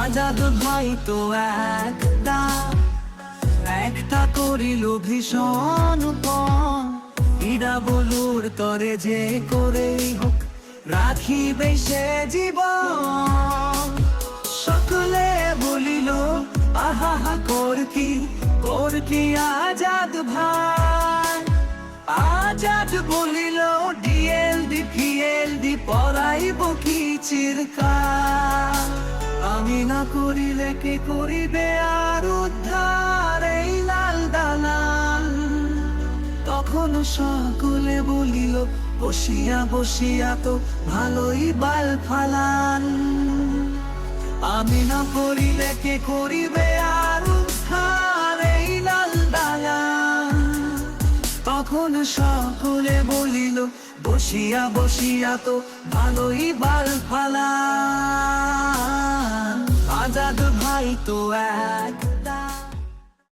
আজাদ ভাই তো একটা একটা করিল ভীষণ পণ, ইডা বলুর তরে যে করেই হোক রাখিবে সে জীবন। সকলে বলিল আহা কর কি আজাদ ভাই। আজাদ বলিল ডিএলডি পড়াইব কি চিরকাল। আমি না করিলে কে করিবে আর উদ্ধার এই লাল দালাল। তখন সকলে বলিল বসিয়া বসিয়া তো ভালোই বাল ফালান। আমি না করিলে কে করিবে আর উদ্ধার এই লাল দালাল। তখন সকলে বলিল বসিয়া বসিয়া তো ভালোই বাল ফালান। আজাদ ভাই তো এক